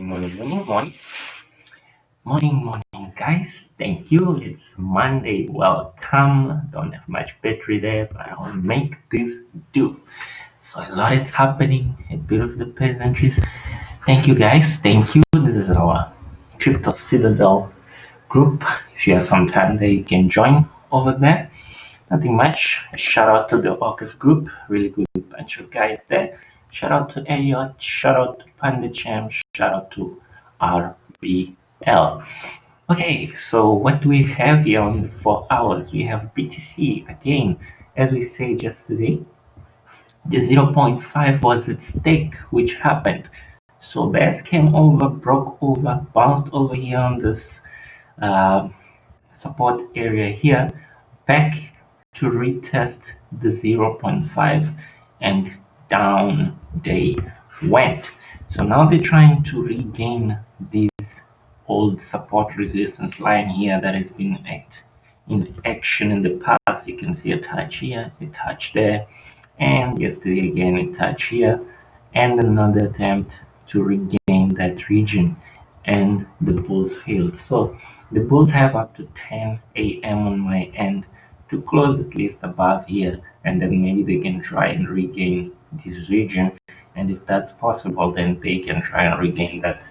Morning, guys. Thank you. It's Monday. Welcome. Don't have much battery there, but I'll make this do. So a lot is happening. A bit of the peasantries. Thank you, guys. Thank you. This is our CryptoCitadel group. If you have some time there, you can join over there. Nothing much. A shout out to the August group. Really good bunch of guys there. Shout out to Elliot. Shout out to Panda Champ. Shout out to RBL. Okay, so what do we have here on the 4 hours? We have BTC again, as we said yesterday. The 0.5 was at stake, which happened. So bears came over, broke over, bounced over here on this uh, support area here, back to retest the 0.5, and down they went. So now they're trying to regain this old support resistance line here that has been in action in the past. You can see a touch here, a touch there, and yesterday again a touch here, and another attempt to regain that region, and the bulls failed. So the bulls have up to 10 a.m. on my end to close at least above here, and then maybe they can try and regain this region, and if that's possible, then they can try and regain that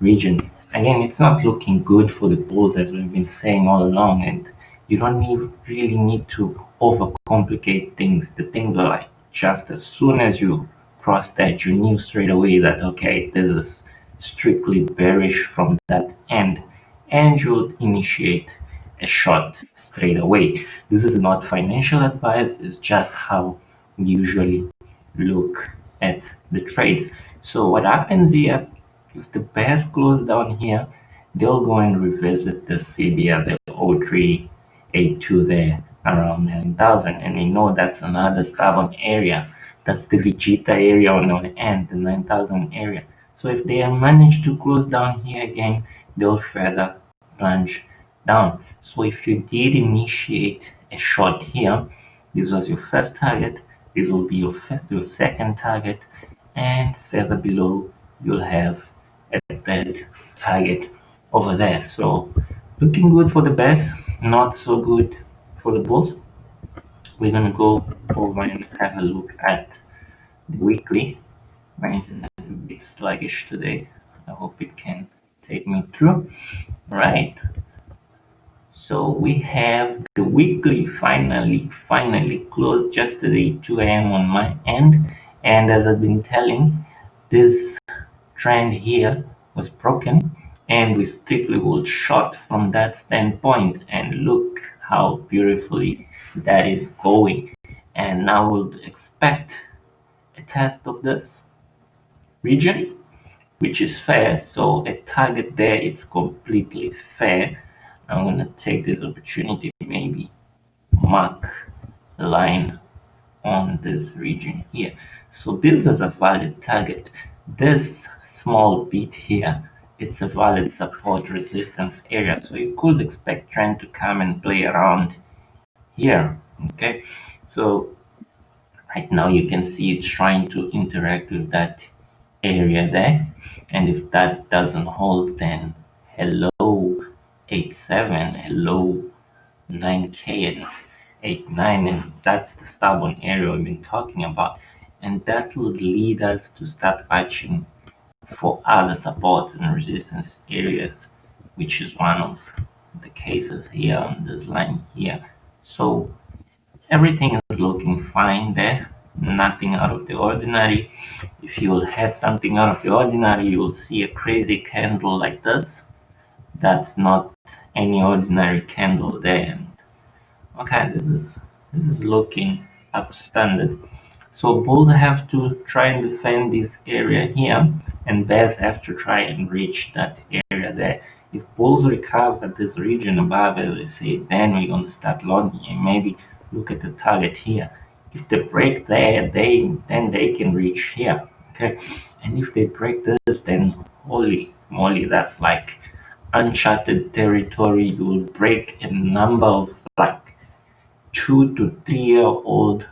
region. Again, it's not looking good for the bulls, as we've been saying all along, and you don't really need to overcomplicate things. The things are like, just as soon as you cross that, you knew straight away that okay, this is strictly bearish from that end, and you'll initiate a short straight away. This is not financial advice, it's just how we usually look at the trades. So what happens here, if the bears close down here, they'll go and revisit this fib here, the 0382 there around 9,000, and we know that's another stubborn area. That's the Vegeta area on our end, the 9,000 area. So if they manage to close down here again, they'll further plunge down. So if you did initiate a short here, this was your first target, this will be your second target, and further below you'll have a third target over there. So looking good for the bears, not so good for the bulls. We're gonna go over and have a look at the weekly. My internet is a bit sluggish today. I hope it can take me through. Right. So we have the weekly finally closed yesterday 2 a.m. on my end, and as I've been telling, this trend here was broken, and we strictly will short from that standpoint, and look how beautifully that is going. And now we'll expect a test of this region, which is fair. So a target there, it's completely fair. I'm gonna take this opportunity, maybe mark a line on this region here. So this is a valid target. This small bit here, it's a valid support resistance area. So you could expect trend to come and play around here. Okay, so right now you can see it's trying to interact with that area there, and if that doesn't hold, then hello 87, hello 9k and 89, and that's the stubborn area we've been talking about, and that would lead us to start watching for other supports and resistance areas, which is one of the cases here on this line here. So everything is looking fine there, nothing out of the ordinary. If you will have something out of the ordinary, you will see a crazy candle like this. That's not any ordinary candle there. Okay, this is looking up standard. So bulls have to try and defend this area here, and bears have to try and reach that area there. If bulls recover this region above, as I say, then we're gonna start longing and maybe look at the target here. If they break there, then they can reach here. Okay, and if they break this, then holy moly, that's like uncharted territory. You will break a number of like 2 to 3 year old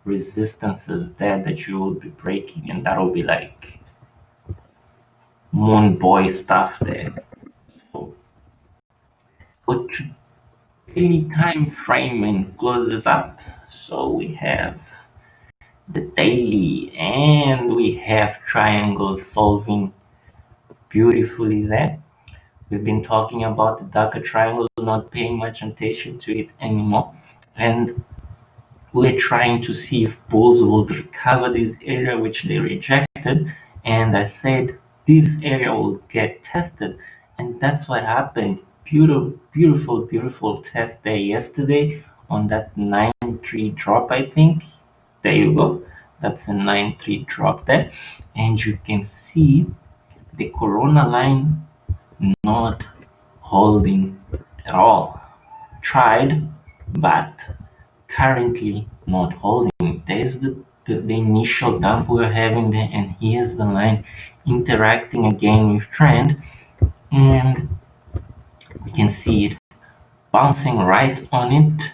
resistances there that you will be breaking, and that'll be like moon boy stuff there. So, so daily time frame and closes up. So we have the daily and we have triangles solving beautifully there. We've been talking about the darker triangle, not paying much attention to it anymore. And we're trying to see if bulls would recover this area which they rejected. And I said this area will get tested. And that's what happened. Beautiful, beautiful, beautiful test there yesterday on that 9-3 drop, I think. There you go. That's a 9-3 drop there. And you can see the corona line not holding at all. Tried, but currently not holding. There's the initial dump we're having there, and here's the line interacting again with trend, and we can see it bouncing right on it,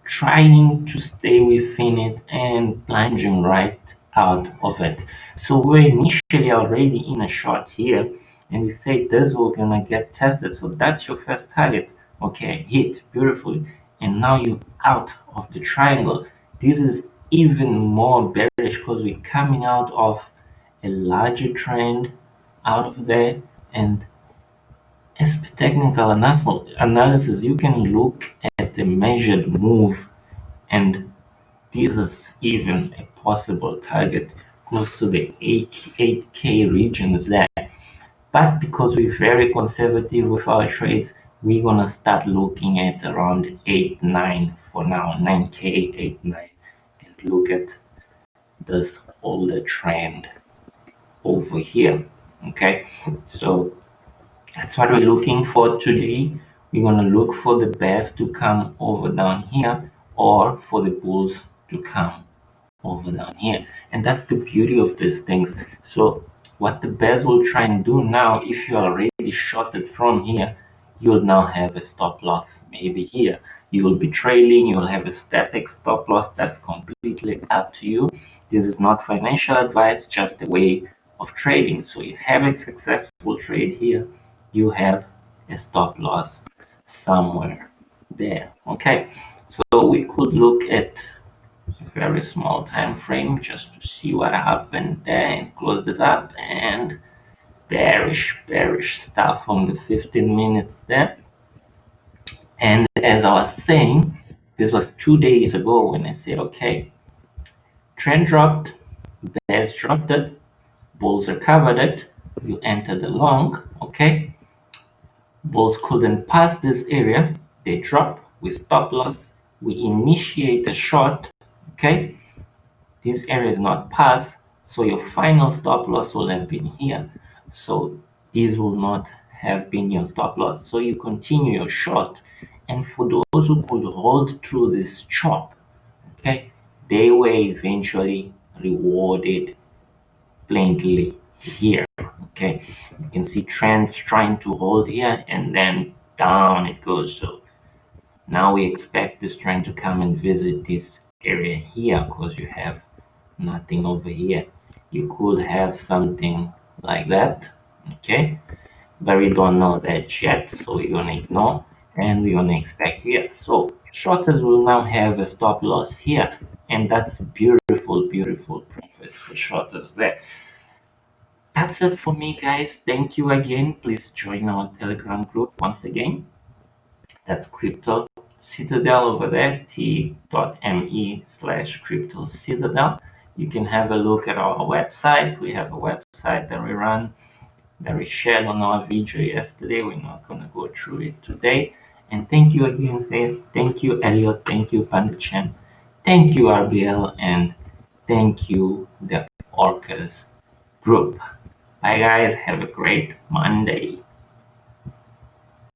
trying to stay within it and plunging right out of it. So we're initially already in a short here, and we say this will gonna get tested. So that's your first target. Okay, hit beautifully, and now you're out of the triangle. This is even more bearish because we're coming out of a larger trend out of there, and as per technical analysis, you can look at the measured move, and this is even a possible target close to the 8K regions there. But because we're very conservative with our trades, we're gonna start looking at around 8, 9 for now, 9K, 8, 9, and look at this older trend over here. Okay, so that's what we're looking for today. We're going to look for the bears to come over down here or for the bulls to come over down here. And that's the beauty of these things. So what the bears will try and do now, if you're already shorted from here, you'll now have a stop loss maybe here. You will be trailing, you'll have a static stop loss. That's completely up to you. This is not financial advice, just a way of trading. So you have a successful trade here, you have a stop loss somewhere there. Okay, so we could look at a very small time frame just to see what happened there and close this up, and bearish stuff on the 15 minutes there. And as I was saying, this was 2 days ago when I said, okay, trend dropped, bears dropped it, bulls recovered it, you enter the long. Okay, bulls couldn't pass this area, they drop, we stop loss, we initiate a short. Okay, this area is not passed, so your final stop loss will have been here. So this will not have been your stop loss. So you continue your short. And for those who could hold through this chop, okay, they were eventually rewarded plainly here. Okay, you can see trends trying to hold here and then down it goes. So now we expect this trend to come and visit this area here because you have nothing over here. You could have something like that. Okay, but we don't know that yet, so we're gonna ignore and we're gonna expect here. So shorters will now have a stop loss here, and that's beautiful profits for shorters there. That's it for me, guys. Thank you again. Please join our Telegram group once again. That's Crypto Citadel over there, t.me/CryptoCitadel. You can have a look at our website. We have a website that we run that we shared on our video yesterday. We're not going to go through it today. And thank you again, Faith. Thank you, Elliot. Thank you, Pandachan. Thank you, RBL. And thank you, the Orcas group. Bye, guys. Have a great Monday.